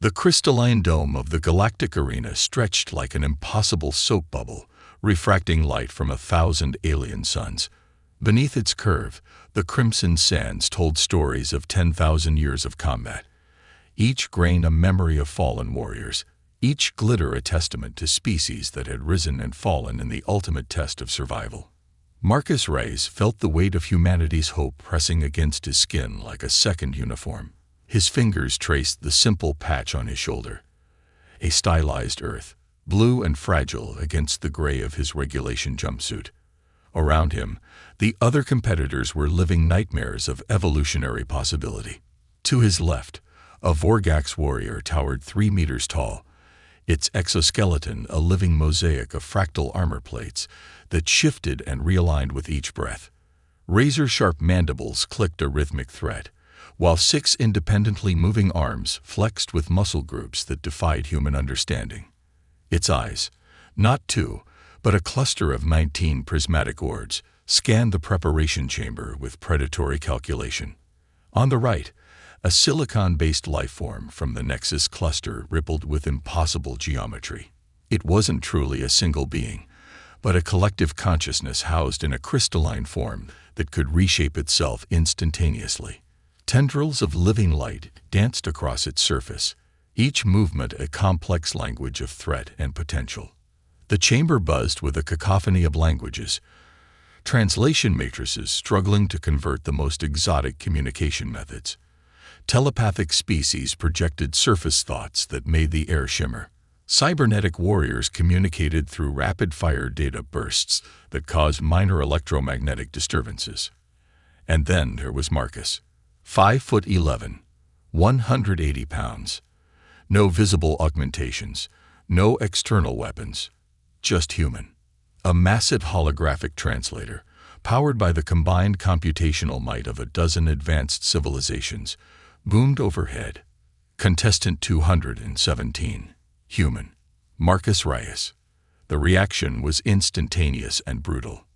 The crystalline dome of the Galactic arena stretched like an impossible soap bubble, refracting light from 1,000 alien suns. Beneath its curve, the crimson sands told stories of 10,000 years of combat. Each grain a memory of fallen warriors, each glitter a testament to species that had risen and fallen in the ultimate test of survival. Marcus Reyes felt the weight of humanity's hope pressing against his skin like a second uniform. His fingers traced the simple patch on his shoulder. A stylized Earth, blue and fragile against the gray of his regulation jumpsuit. Around him, the other competitors were living nightmares of evolutionary possibility. To his left, a Vorgax warrior towered 3 meters tall, its exoskeleton a living mosaic of fractal armor plates that shifted and realigned with each breath. Razor-sharp mandibles clicked a rhythmic threat, while 6 independently moving arms flexed with muscle groups that defied human understanding. Its eyes, not 2, but a cluster of 19 prismatic orbs, scanned the preparation chamber with predatory calculation. On the right, a silicon-based lifeform from the Nexus cluster rippled with impossible geometry. It wasn't truly a single being, but a collective consciousness housed in a crystalline form that could reshape itself instantaneously. Tendrils of living light danced across its surface, each movement a complex language of threat and potential. The chamber buzzed with a cacophony of languages, translation matrices struggling to convert the most exotic communication methods. Telepathic species projected surface thoughts that made the air shimmer. Cybernetic warriors communicated through rapid-fire data bursts that caused minor electromagnetic disturbances. And then there was Marcus. 5'11", 180 pounds. No visible augmentations, no external weapons, just human. A massive holographic translator, powered by the combined computational might of a dozen advanced civilizations, boomed overhead. Contestant 217, human, Marcus Reyes. The reaction was instantaneous and brutal.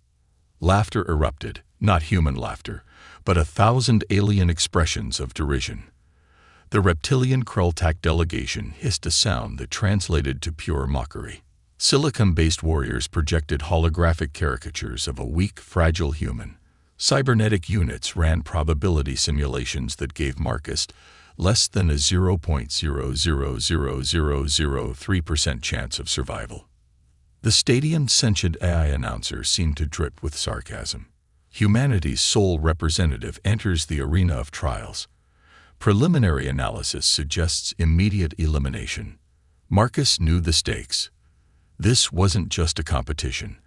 Laughter erupted, not human laughter, but 1,000 alien expressions of derision. The reptilian Krelltak delegation hissed a sound that translated to pure mockery. Silicon-based warriors projected holographic caricatures of a weak, fragile human. Cybernetic units ran probability simulations that gave Marcus less than a 0.0000003% chance of survival. The stadium's sentient AI announcer seemed to drip with sarcasm. Humanity's sole representative enters the arena of trials. Preliminary analysis suggests immediate elimination. Marcus knew the stakes. This wasn't just a competition.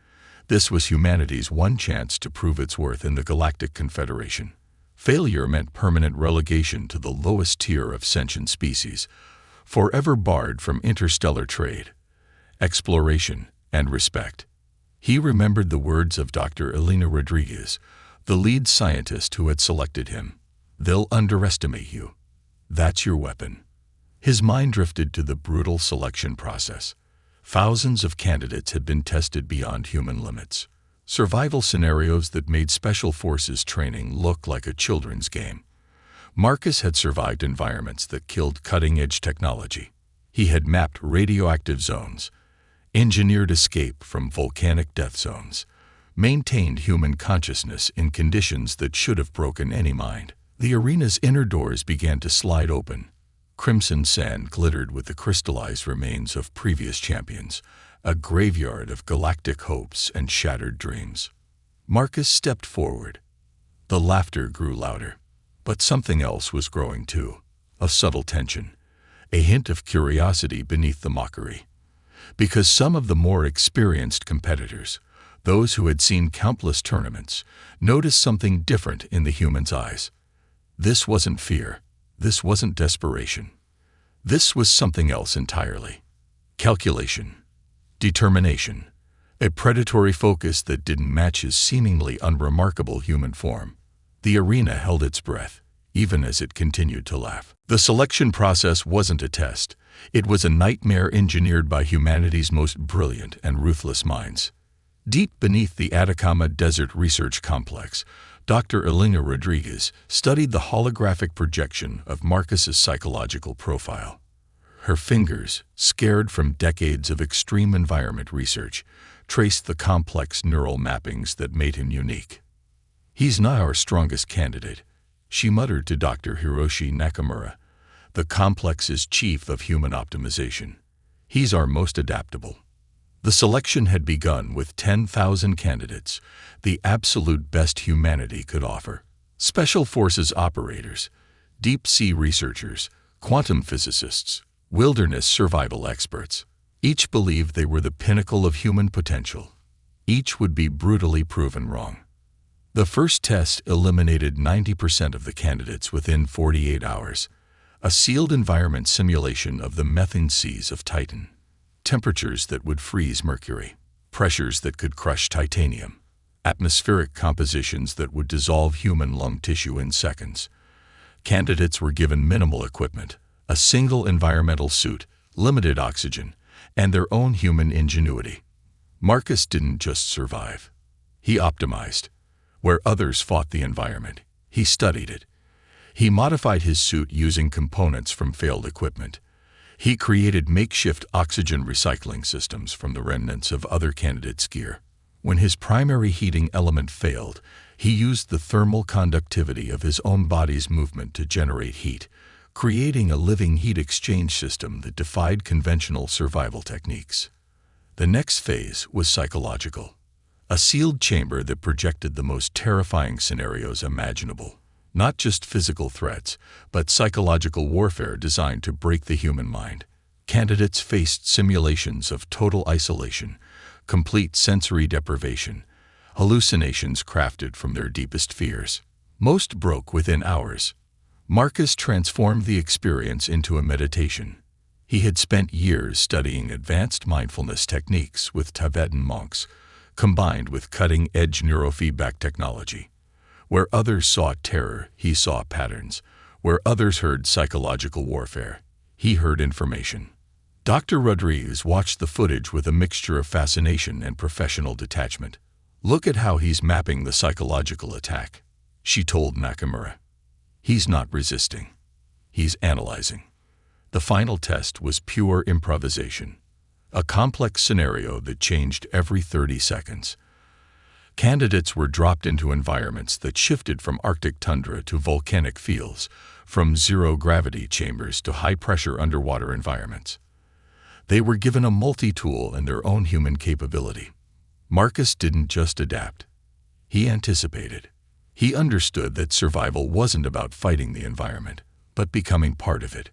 This was humanity's one chance to prove its worth in the Galactic Confederation. Failure meant permanent relegation to the lowest tier of sentient species, forever barred from interstellar trade, exploration, and respect. He remembered the words of Dr. Elena Rodriguez, the lead scientist who had selected him. "They'll underestimate you. That's your weapon." His mind drifted to the brutal selection process. Thousands of candidates had been tested beyond human limits. Survival scenarios that made special forces training look like a children's game. Marcus had survived environments that killed cutting-edge technology. He had mapped radioactive zones, engineered escape from volcanic death zones, maintained human consciousness in conditions that should have broken any mind. The arena's inner doors began to slide open. Crimson sand glittered with the crystallized remains of previous champions, a graveyard of galactic hopes and shattered dreams. Marcus stepped forward. The laughter grew louder, but something else was growing too, a subtle tension, a hint of curiosity beneath the mockery. Because some of the more experienced competitors, those who had seen countless tournaments, noticed something different in the human's eyes. This wasn't fear. This wasn't desperation. This was something else entirely. Calculation. Determination. A predatory focus that didn't match his seemingly unremarkable human form. The arena held its breath, even as it continued to laugh. The selection process wasn't a test. It was a nightmare engineered by humanity's most brilliant and ruthless minds. Deep beneath the Atacama Desert Research Complex, Dr. Elena Rodriguez studied the holographic projection of Marcus's psychological profile. Her fingers, scarred from decades of extreme environment research, traced the complex neural mappings that made him unique. "He's not our strongest candidate," she muttered to Dr. Hiroshi Nakamura, the complex's chief of human optimization. "He's our most adaptable." The selection had begun with 10,000 candidates, the absolute best humanity could offer. Special Forces operators, deep-sea researchers, quantum physicists, wilderness survival experts. Each believed they were the pinnacle of human potential. Each would be brutally proven wrong. The first test eliminated 90% of the candidates within 48 hours, a sealed environment simulation of the methane seas of Titan. Temperatures that would freeze mercury, pressures that could crush titanium, atmospheric compositions that would dissolve human lung tissue in seconds. Candidates were given minimal equipment, a single environmental suit, limited oxygen, and their own human ingenuity. Marcus didn't just survive. He optimized. Where others fought the environment, he studied it. He modified his suit using components from failed equipment. He created makeshift oxygen recycling systems from the remnants of other candidates' gear. When his primary heating element failed, he used the thermal conductivity of his own body's movement to generate heat, creating a living heat exchange system that defied conventional survival techniques. The next phase was psychological. A sealed chamber that projected the most terrifying scenarios imaginable. Not just physical threats, but psychological warfare designed to break the human mind. Candidates faced simulations of total isolation, complete sensory deprivation, hallucinations crafted from their deepest fears. Most broke within hours. Marcus transformed the experience into a meditation. He had spent years studying advanced mindfulness techniques with Tibetan monks, combined with cutting-edge neurofeedback technology. Where others saw terror, he saw patterns. Where others heard psychological warfare, he heard information. Dr. Rodriguez watched the footage with a mixture of fascination and professional detachment. "Look at how he's mapping the psychological attack," she told Nakamura. "He's not resisting. He's analyzing." The final test was pure improvisation, a complex scenario that changed every 30 seconds. Candidates were dropped into environments that shifted from Arctic tundra to volcanic fields, from zero-gravity chambers to high-pressure underwater environments. They were given a multi-tool and their own human capability. Marcus didn't just adapt. He anticipated. He understood that survival wasn't about fighting the environment, but becoming part of it.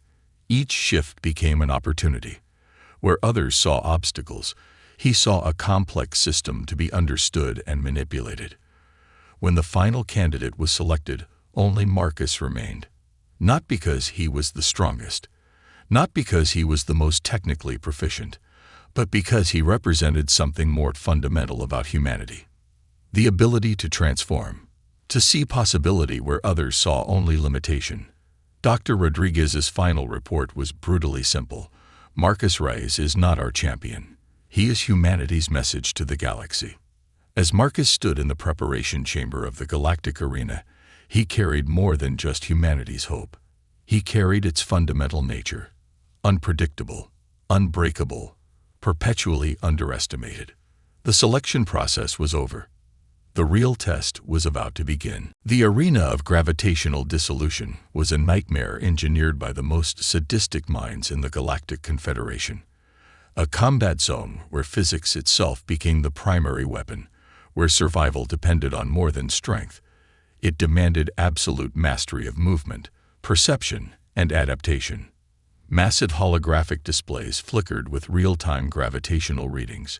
Each shift became an opportunity. Where others saw obstacles, he saw a complex system to be understood and manipulated. When the final candidate was selected, only Marcus remained. Not because he was the strongest, not because he was the most technically proficient, but because he represented something more fundamental about humanity. The ability to transform, to see possibility where others saw only limitation. Dr. Rodriguez's final report was brutally simple. Marcus Reyes is not our champion. He is humanity's message to the galaxy. As Marcus stood in the preparation chamber of the Galactic arena, he carried more than just humanity's hope. He carried its fundamental nature. Unpredictable, unbreakable, perpetually underestimated. The selection process was over. The real test was about to begin. The arena of gravitational dissolution was a nightmare engineered by the most sadistic minds in the Galactic Confederation. A combat zone where physics itself became the primary weapon, where survival depended on more than strength. It demanded absolute mastery of movement, perception, and adaptation. Massive holographic displays flickered with real-time gravitational readings.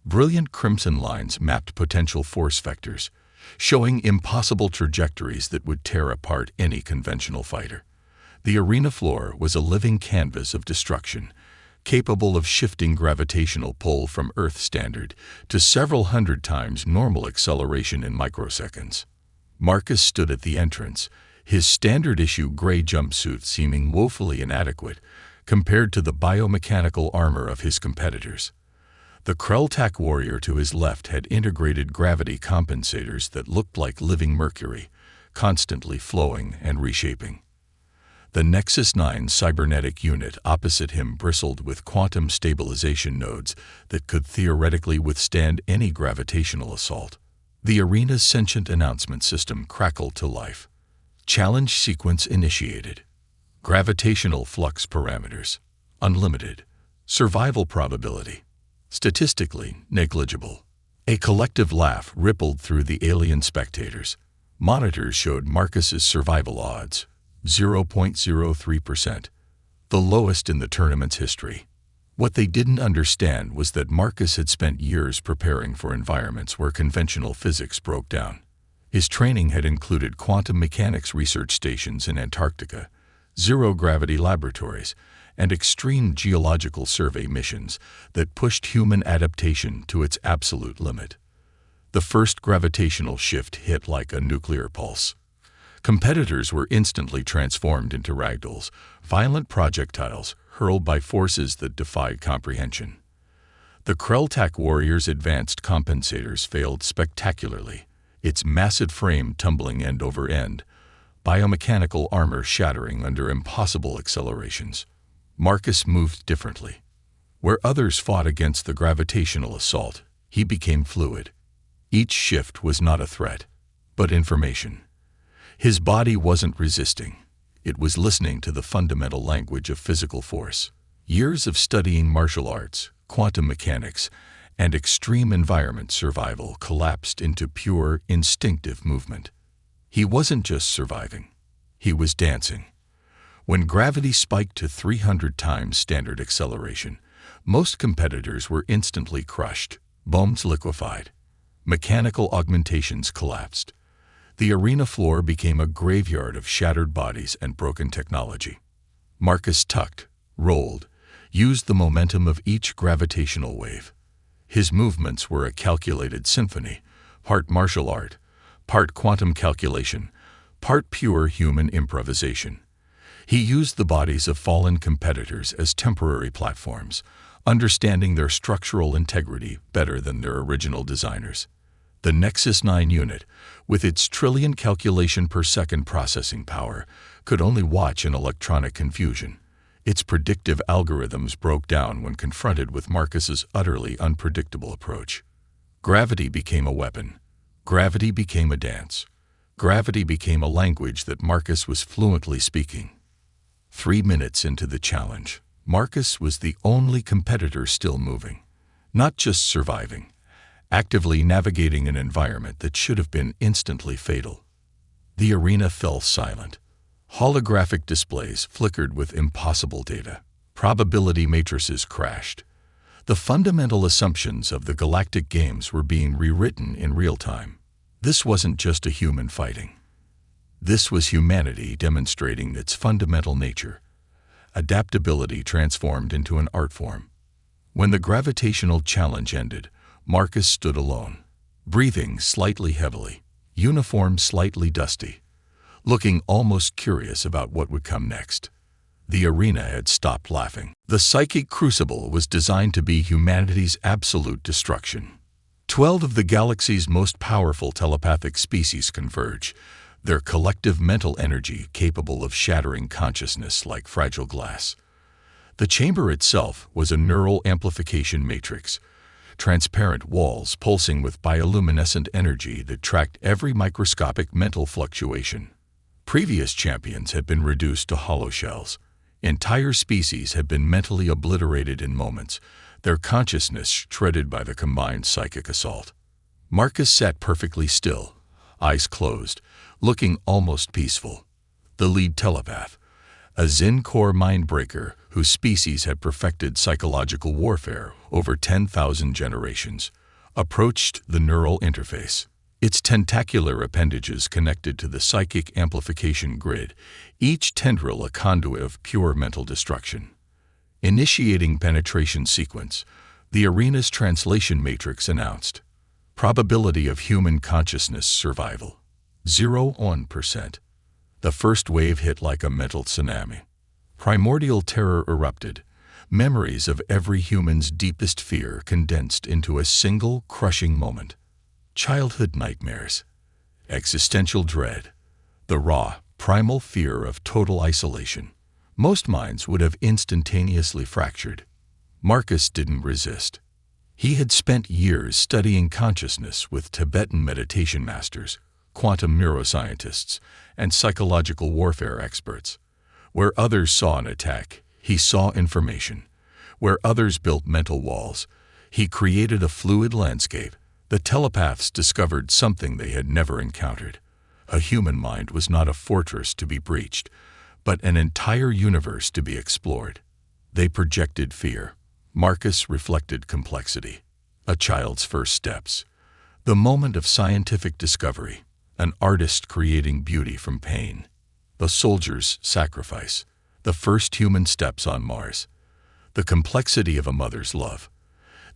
Brilliant crimson lines mapped potential force vectors, showing impossible trajectories that would tear apart any conventional fighter. The arena floor was a living canvas of destruction, capable of shifting gravitational pull from Earth standard to several hundred times normal acceleration in microseconds. Marcus stood at the entrance, his standard-issue gray jumpsuit seeming woefully inadequate compared to the biomechanical armor of his competitors. The Krelltak warrior to his left had integrated gravity compensators that looked like living mercury, constantly flowing and reshaping. The Nexus 9 cybernetic unit opposite him bristled with quantum stabilization nodes that could theoretically withstand any gravitational assault. The arena's sentient announcement system crackled to life. Challenge sequence initiated. Gravitational flux parameters. Unlimited. Survival probability. Statistically negligible. A collective laugh rippled through the alien spectators. Monitors showed Marcus's survival odds, 0.03%, the lowest in the tournament's history. What they didn't understand was that Marcus had spent years preparing for environments where conventional physics broke down. His training had included quantum mechanics research stations in Antarctica, zero-gravity laboratories, and extreme geological survey missions that pushed human adaptation to its absolute limit. The first gravitational shift hit like a nuclear pulse. Competitors were instantly transformed into ragdolls, violent projectiles hurled by forces that defied comprehension. The Krelltak warrior's advanced compensators failed spectacularly, its massive frame tumbling end over end, biomechanical armor shattering under impossible accelerations. Marcus moved differently. Where others fought against the gravitational assault, he became fluid. Each shift was not a threat, but information. His body wasn't resisting. It was listening to the fundamental language of physical force. Years of studying martial arts, quantum mechanics, and extreme environment survival collapsed into pure, instinctive movement. He wasn't just surviving. He was dancing. When gravity spiked to 300 times standard acceleration, most competitors were instantly crushed, bones liquefied. Mechanical augmentations collapsed. The arena floor became a graveyard of shattered bodies and broken technology. Marcus tucked, rolled, used the momentum of each gravitational wave. His movements were a calculated symphony, part martial art, part quantum calculation, part pure human improvisation. He used the bodies of fallen competitors as temporary platforms, understanding their structural integrity better than their original designers. The Nexus 9 unit, with its trillion calculation per second processing power, could only watch in electronic confusion. Its predictive algorithms broke down when confronted with Marcus's utterly unpredictable approach. Gravity became a weapon. Gravity became a dance. Gravity became a language that Marcus was fluently speaking. 3 minutes into the challenge, Marcus was the only competitor still moving, not just surviving, actively navigating an environment that should have been instantly fatal. The arena fell silent. Holographic displays flickered with impossible data. Probability matrices crashed. The fundamental assumptions of the Galactic games were being rewritten in real time. This wasn't just a human fighting. This was humanity demonstrating its fundamental nature. Adaptability transformed into an art form. When the gravitational challenge ended, Marcus stood alone, breathing slightly heavily, uniform slightly dusty, looking almost curious about what would come next. The arena had stopped laughing. The psychic crucible was designed to be humanity's absolute destruction. 12 of the galaxy's most powerful telepathic species converge, their collective mental energy capable of shattering consciousness like fragile glass. The chamber itself was a neural amplification matrix, transparent walls pulsing with bioluminescent energy that tracked every microscopic mental fluctuation. Previous champions had been reduced to hollow shells. Entire species had been mentally obliterated in moments, their consciousness shredded by the combined psychic assault. Marcus sat perfectly still, eyes closed, looking almost peaceful. The lead telepath, a Zen-core mindbreaker whose species had perfected psychological warfare over 10,000 generations, approached the neural interface. Its tentacular appendages connected to the psychic amplification grid, each tendril a conduit of pure mental destruction. Initiating penetration sequence, the arena's translation matrix announced, probability of human consciousness survival, 0.1%. The first wave hit like a mental tsunami. Primordial terror erupted, memories of every human's deepest fear condensed into a single crushing moment. Childhood nightmares, existential dread, the raw, primal fear of total isolation. Most minds would have instantaneously fractured. Marcus didn't resist. He had spent years studying consciousness with Tibetan meditation masters, quantum neuroscientists, and psychological warfare experts. Where others saw an attack, he saw information. Where others built mental walls, he created a fluid landscape. The telepaths discovered something they had never encountered. A human mind was not a fortress to be breached, but an entire universe to be explored. They projected fear. Marcus reflected complexity. A child's first steps. The moment of scientific discovery. An artist creating beauty from pain. The soldier's sacrifice. The first human steps on Mars. The complexity of a mother's love.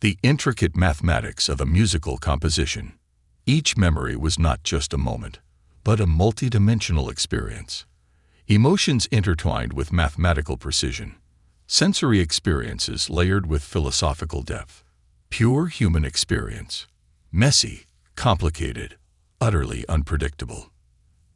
The intricate mathematics of a musical composition. Each memory was not just a moment, but a multidimensional experience. Emotions intertwined with mathematical precision. Sensory experiences layered with philosophical depth. Pure human experience. Messy, complicated, utterly unpredictable.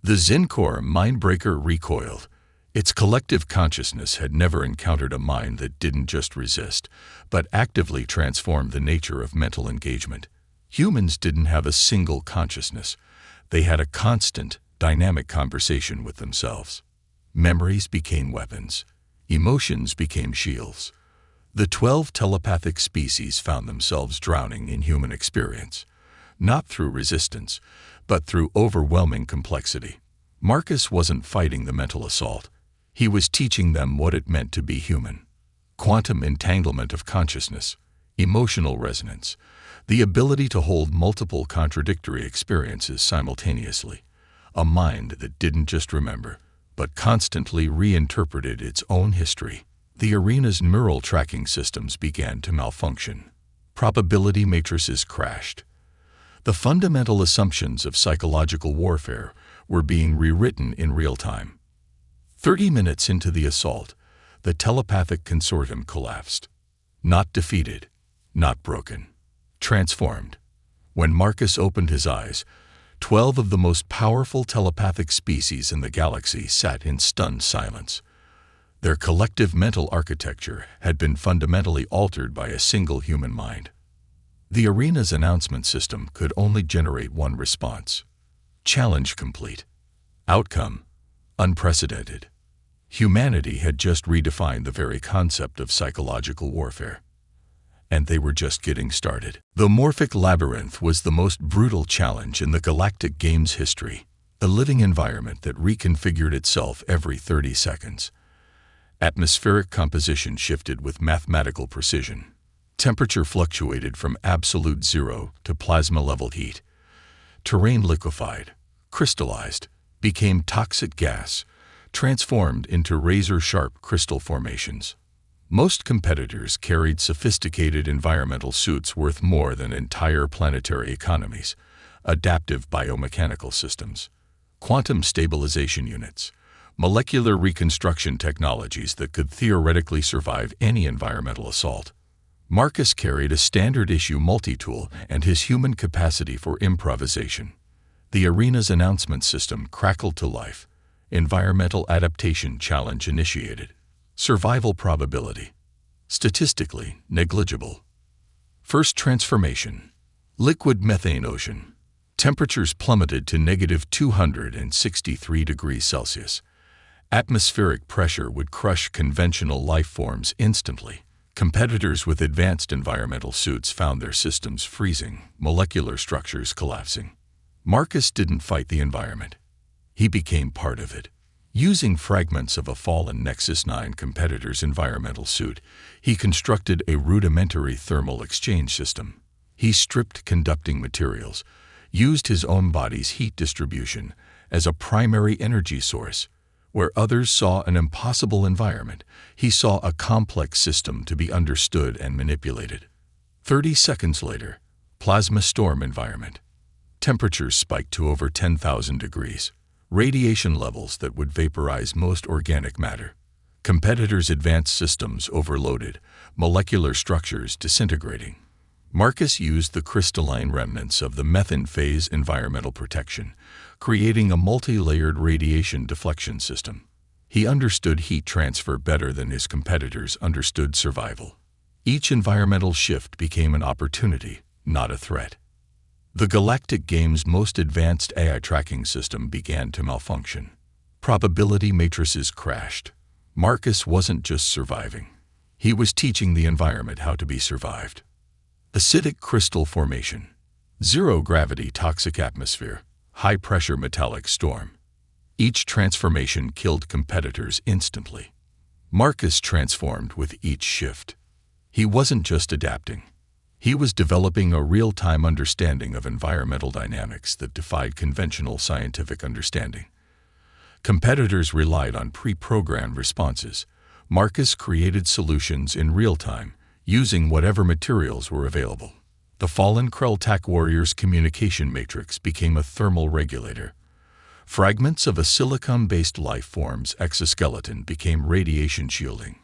The Zincore mindbreaker recoiled. Its collective consciousness had never encountered a mind that didn't just resist, but actively transformed the nature of mental engagement. Humans didn't have a single consciousness. They had a constant, dynamic conversation with themselves. Memories became weapons. Emotions became shields. The 12 telepathic species found themselves drowning in human experience, not through resistance, but through overwhelming complexity. Marcus wasn't fighting the mental assault. He was teaching them what it meant to be human. Quantum entanglement of consciousness, emotional resonance, the ability to hold multiple contradictory experiences simultaneously. A mind that didn't just remember, but constantly reinterpreted its own history. The arena's neural tracking systems began to malfunction. Probability matrices crashed. The fundamental assumptions of psychological warfare were being rewritten in real time. 30 minutes into the assault, the telepathic consortium collapsed. Not defeated, not broken, transformed. When Marcus opened his eyes, 12 of the most powerful telepathic species in the galaxy sat in stunned silence. Their collective mental architecture had been fundamentally altered by a single human mind. The arena's announcement system could only generate one response. Challenge complete. Outcome unprecedented. Humanity had just redefined the very concept of psychological warfare. And they were just getting started. The Morphic Labyrinth was the most brutal challenge in the Galactic game's history, a living environment that reconfigured itself every 30 seconds. Atmospheric composition shifted with mathematical precision. Temperature fluctuated from absolute zero to plasma-level heat. Terrain liquefied, crystallized, became toxic gas, transformed into razor-sharp crystal formations. Most competitors carried sophisticated environmental suits worth more than entire planetary economies, adaptive biomechanical systems, quantum stabilization units, molecular reconstruction technologies that could theoretically survive any environmental assault. Marcus carried a standard-issue multi-tool and his human capacity for improvisation. The arena's announcement system crackled to life. Environmental adaptation challenge initiated. Survival probability. Statistically negligible. First transformation. Liquid methane ocean. Temperatures plummeted to -263 degrees Celsius. Atmospheric pressure would crush conventional life forms instantly. Competitors with advanced environmental suits found their systems freezing, molecular structures collapsing. Marcus didn't fight the environment. He became part of it. Using fragments of a fallen Nexus 9 competitor's environmental suit, he constructed a rudimentary thermal exchange system. He stripped conducting materials, used his own body's heat distribution as a primary energy source. Where others saw an impossible environment, he saw a complex system to be understood and manipulated. 30 seconds later, plasma storm environment. Temperatures spiked to over 10,000 degrees. Radiation levels that would vaporize most organic matter. Competitors' advanced systems overloaded, molecular structures disintegrating. Marcus used the crystalline remnants of the methane phase environmental protection, creating a multi-layered radiation deflection system. He understood heat transfer better than his competitors understood survival. Each environmental shift became an opportunity, not a threat. The Galactic game's most advanced AI tracking system began to malfunction. Probability matrices crashed. Marcus wasn't just surviving. He was teaching the environment how to be survived. Acidic crystal formation, zero-gravity toxic atmosphere, high-pressure metallic storm. Each transformation killed competitors instantly. Marcus transformed with each shift. He wasn't just adapting. He was developing a real-time understanding of environmental dynamics that defied conventional scientific understanding. Competitors relied on pre-programmed responses. Marcus created solutions in real time, using whatever materials were available. The fallen Krell-Tak warrior's communication matrix became a thermal regulator. Fragments of a silicon-based life form's exoskeleton became radiation shielding.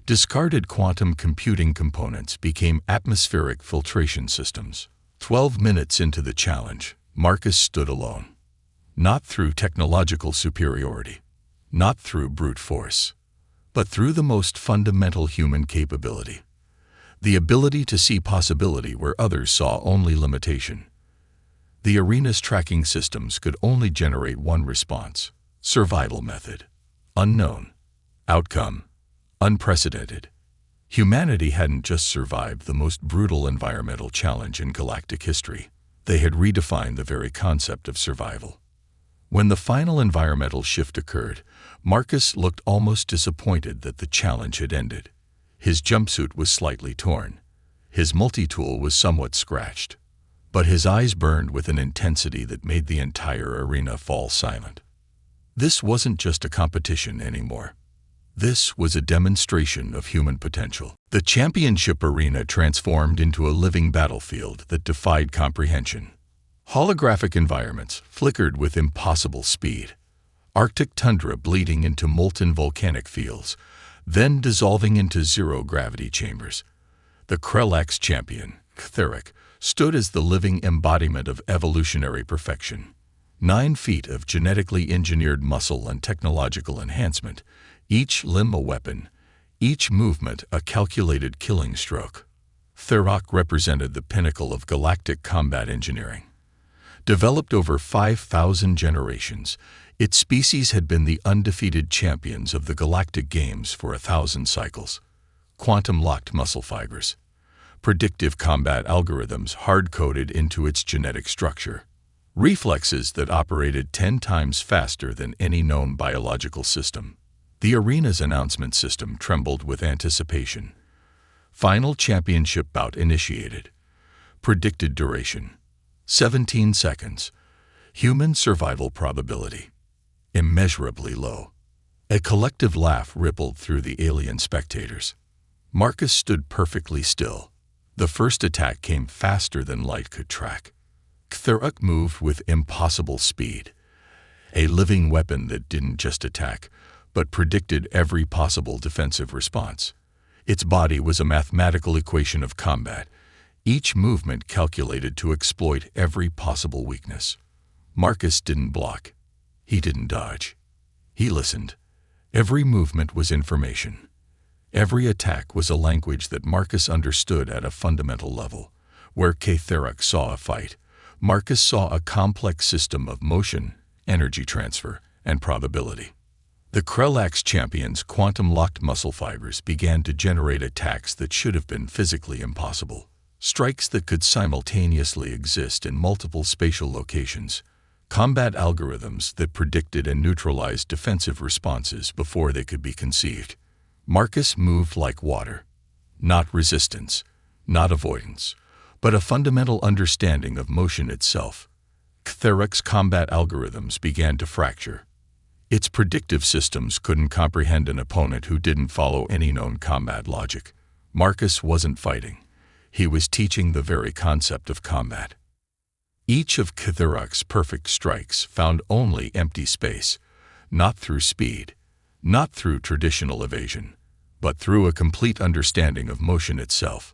Discarded quantum computing components became atmospheric filtration systems. 12 minutes into the challenge, Marcus stood alone. Not through technological superiority, not through brute force, but through the most fundamental human capability. The ability to see possibility where others saw only limitation. The arena's tracking systems could only generate one response: survival method. Unknown. Outcome: unprecedented. Humanity hadn't just survived the most brutal environmental challenge in galactic history. They had redefined the very concept of survival. When the final environmental shift occurred, Marcus looked almost disappointed that the challenge had ended. His jumpsuit was slightly torn. His multi-tool was somewhat scratched. But his eyes burned with an intensity that made the entire arena fall silent. This wasn't just a competition anymore. This was a demonstration of human potential. The championship arena transformed into a living battlefield that defied comprehension. Holographic environments flickered with impossible speed. Arctic tundra bleeding into molten volcanic fields, then dissolving into zero-gravity chambers. The Krell-Tak's champion, Ctheric, stood as the living embodiment of evolutionary perfection. 9 feet of genetically engineered muscle and technological enhancement, each limb a weapon, each movement a calculated killing stroke. Ctheric represented the pinnacle of galactic combat engineering. Developed over 5,000 generations, its species had been the undefeated champions of the galactic games for 1,000 cycles. Quantum-locked muscle fibers. Predictive combat algorithms hard-coded into its genetic structure. Reflexes that operated 10 times faster than any known biological system. The arena's announcement system trembled with anticipation. Final championship bout initiated. Predicted duration: 17 seconds. Human survival probability: immeasurably low. A collective laugh rippled through the alien spectators. Marcus stood perfectly still. The first attack came faster than light could track. Ctheric moved with impossible speed. A living weapon that didn't just attack, but predicted every possible defensive response. Its body was a mathematical equation of combat, each movement calculated to exploit every possible weakness. Marcus didn't block. He didn't dodge. He listened. Every movement was information. Every attack was a language that Marcus understood at a fundamental level. Where Ctheric saw a fight, Marcus saw a complex system of motion, energy transfer, and probability. The Krell-Tak's champion's quantum-locked muscle fibers began to generate attacks that should have been physically impossible. Strikes that could simultaneously exist in multiple spatial locations. Combat algorithms that predicted and neutralized defensive responses before they could be conceived. Marcus moved like water. Not resistance, not avoidance, but a fundamental understanding of motion itself. Ctheric's combat algorithms began to fracture. Its predictive systems couldn't comprehend an opponent who didn't follow any known combat logic. Marcus wasn't fighting. He was teaching the very concept of combat. Each of Ctheric's perfect strikes found only empty space, not through speed, not through traditional evasion, but through a complete understanding of motion itself.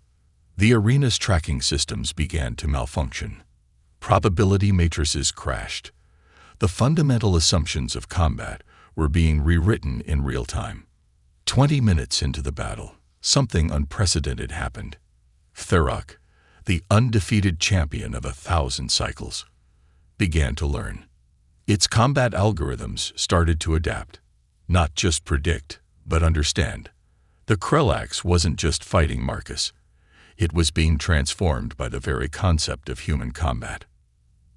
The arena's tracking systems began to malfunction. Probability matrices crashed. The fundamental assumptions of combat were being rewritten in real time. 20 minutes into the battle, something unprecedented happened. Thurok, the undefeated champion of 1,000 cycles, began to learn. Its combat algorithms started to adapt, not just predict, but understand. The Krellax wasn't just fighting Marcus. It was being transformed by the very concept of human combat.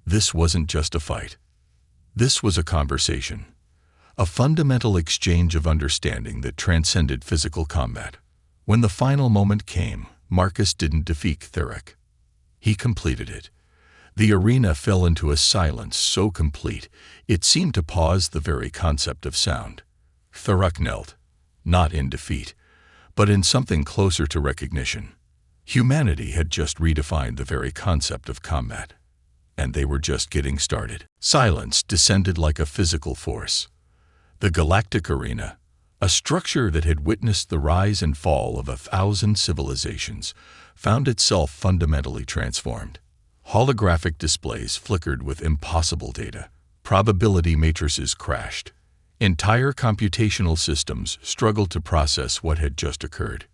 This wasn't just a fight. This was a conversation, a fundamental exchange of understanding that transcended physical combat. When the final moment came, Marcus didn't defeat Thurok. He completed it. The arena fell into a silence so complete it seemed to pause the very concept of sound. Thurok knelt, not in defeat, but in something closer to recognition. Humanity had just redefined the very concept of combat, and they were just getting started. Silence descended like a physical force. The Galactic Arena, a structure that had witnessed the rise and fall of 1,000 civilizations, found itself fundamentally transformed. Holographic displays flickered with impossible data. Probability matrices crashed. Entire computational systems struggled to process what had just occurred.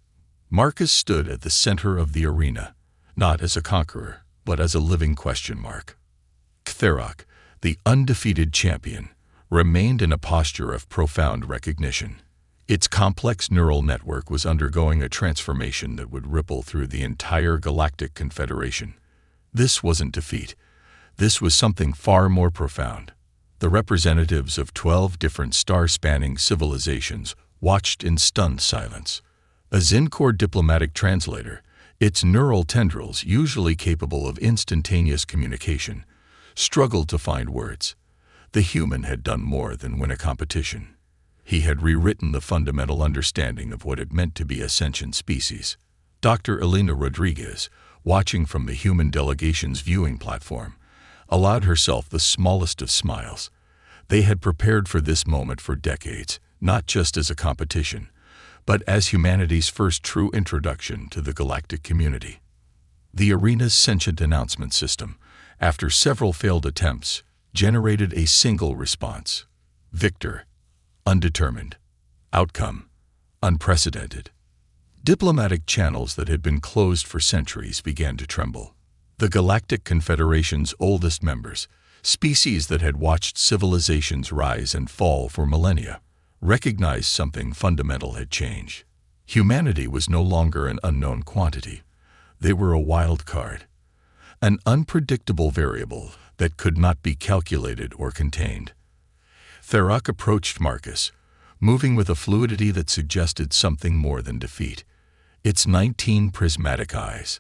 Marcus stood at the center of the arena, not as a conqueror, but as a living question mark. Thurok, the undefeated champion, remained in a posture of profound recognition. Its complex neural network was undergoing a transformation that would ripple through the entire Galactic Confederation. This wasn't defeat. This was something far more profound. The representatives of 12 different star-spanning civilizations watched in stunned silence. A Xincor diplomatic translator, its neural tendrils usually capable of instantaneous communication, struggled to find words. The human had done more than win a competition. He had rewritten the fundamental understanding of what it meant to be a sentient species. Dr. Elena Rodriguez, watching from the human delegation's viewing platform, allowed herself the smallest of smiles. They had prepared for this moment for decades, not just as a competition, but as humanity's first true introduction to the galactic community. The arena's sentient announcement system, after several failed attempts, generated a single response. Victor. Undetermined. Outcome. Unprecedented. Diplomatic channels that had been closed for centuries began to tremble. The Galactic Confederation's oldest members, species that had watched civilizations rise and fall for millennia, recognized something fundamental had changed. Humanity was no longer an unknown quantity. They were a wild card, an unpredictable variable that could not be calculated or contained. Thurok approached Marcus, moving with a fluidity that suggested something more than defeat. Its 19 prismatic eyes,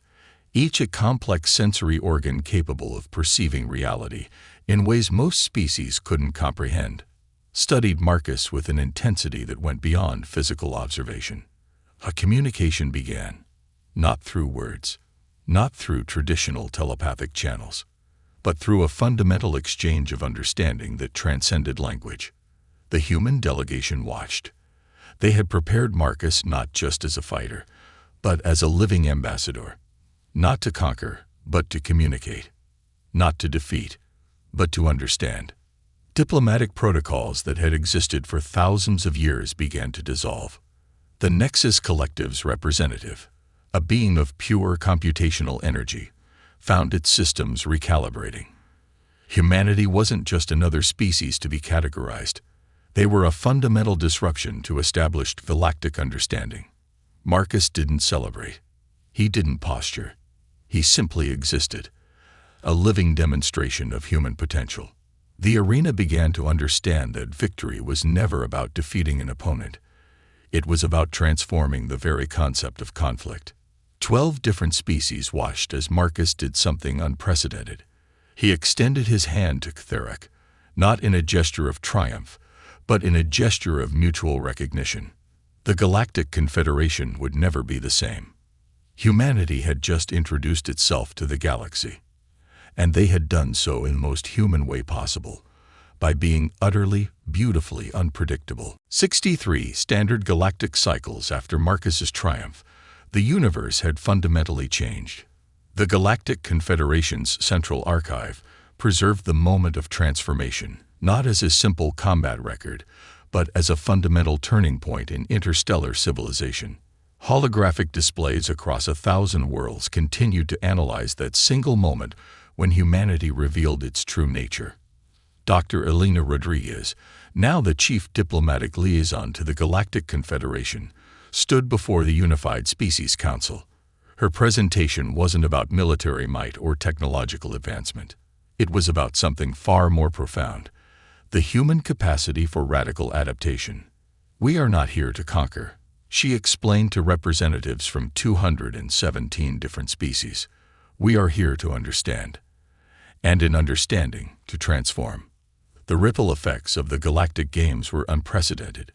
each a complex sensory organ capable of perceiving reality in ways most species couldn't comprehend, studied Marcus with an intensity that went beyond physical observation. A communication began, not through words, not through traditional telepathic channels, but through a fundamental exchange of understanding that transcended language. The human delegation watched. They had prepared Marcus not just as a fighter, but as a living ambassador. Not to conquer, but to communicate. Not to defeat, but to understand. Diplomatic protocols that had existed for thousands of years began to dissolve. The Nexus Collective's representative, a being of pure computational energy, found its systems recalibrating. Humanity wasn't just another species to be categorized. They were a fundamental disruption to established galactic understanding. Marcus didn't celebrate. He didn't posture. He simply existed, a living demonstration of human potential. The arena began to understand that victory was never about defeating an opponent. It was about transforming the very concept of conflict. 12 different species watched as Marcus did something unprecedented. He extended his hand to Thurok, not in a gesture of triumph, but in a gesture of mutual recognition. The Galactic Confederation would never be the same. Humanity had just introduced itself to the galaxy, and they had done so in the most human way possible, by being utterly, beautifully unpredictable. 63 standard galactic cycles after Marcus's triumph, the universe had fundamentally changed. The Galactic Confederation's central archive preserved the moment of transformation, not as a simple combat record, but as a fundamental turning point in interstellar civilization. Holographic displays across 1,000 worlds continued to analyze that single moment when humanity revealed its true nature. Dr. Elena Rodriguez, now the chief diplomatic liaison to the Galactic Confederation, stood before the Unified Species Council. Her presentation wasn't about military might or technological advancement. It was about something far more profound: the human capacity for radical adaptation. "We are not here to conquer," she explained to representatives from 217 different species. "We are here to understand. And in understanding, to transform." The ripple effects of the Galactic Games were unprecedented.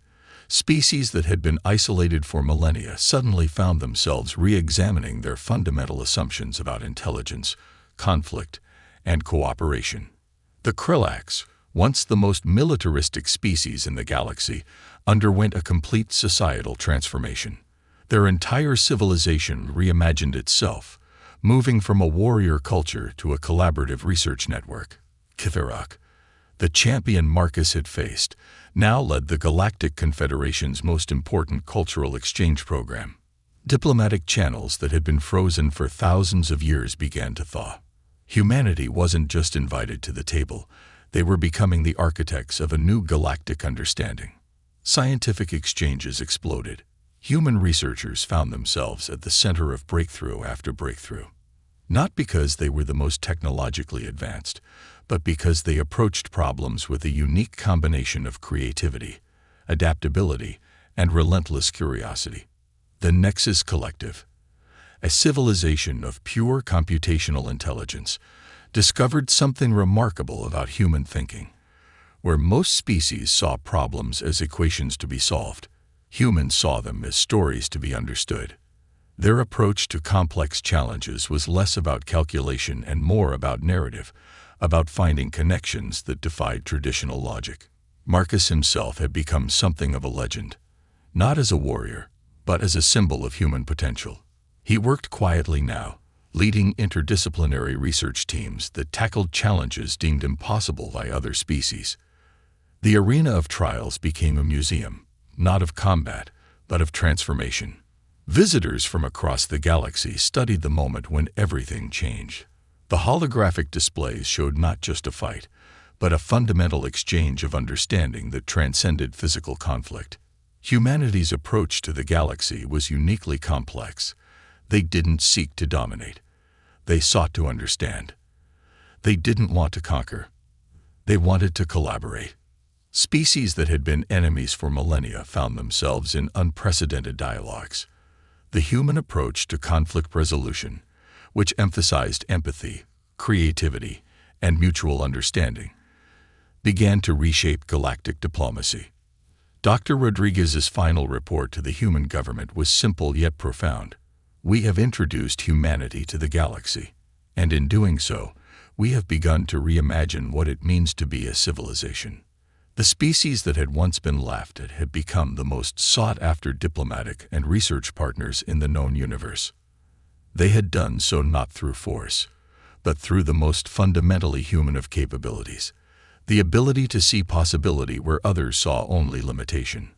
Species that had been isolated for millennia suddenly found themselves re-examining their fundamental assumptions about intelligence, conflict, and cooperation. The Krillax, once the most militaristic species in the galaxy, underwent a complete societal transformation. Their entire civilization reimagined itself, moving from a warrior culture to a collaborative research network. Kitharak, the champion Marcus had faced, now led the Galactic Confederation's most important cultural exchange program. Diplomatic channels that had been frozen for thousands of years began to thaw. Humanity wasn't just invited to the table, they were becoming the architects of a new galactic understanding. Scientific exchanges exploded. Human researchers found themselves at the center of breakthrough after breakthrough. Not because they were the most technologically advanced, but because they approached problems with a unique combination of creativity, adaptability, and relentless curiosity. The Nexus Collective, a civilization of pure computational intelligence, discovered something remarkable about human thinking. Where most species saw problems as equations to be solved, humans saw them as stories to be understood. Their approach to complex challenges was less about calculation and more about narrative, about finding connections that defied traditional logic. Marcus himself had become something of a legend, not as a warrior, but as a symbol of human potential. He worked quietly now, leading interdisciplinary research teams that tackled challenges deemed impossible by other species. The arena of trials became a museum, not of combat, but of transformation. Visitors from across the galaxy studied the moment when everything changed. The holographic displays showed not just a fight, but a fundamental exchange of understanding that transcended physical conflict. Humanity's approach to the galaxy was uniquely complex. They didn't seek to dominate. They sought to understand. They didn't want to conquer. They wanted to collaborate. Species that had been enemies for millennia found themselves in unprecedented dialogues. The human approach to conflict resolution, which emphasized empathy, creativity, and mutual understanding, began to reshape galactic diplomacy. Dr. Rodriguez's final report to the human government was simple yet profound. "We have introduced humanity to the galaxy, and in doing so, we have begun to reimagine what it means to be a civilization." The species that had once been laughed at had become the most sought-after diplomatic and research partners in the known universe. They had done so not through force, but through the most fundamentally human of capabilities, the ability to see possibility where others saw only limitation.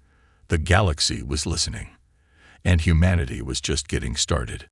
The galaxy was listening, and humanity was just getting started.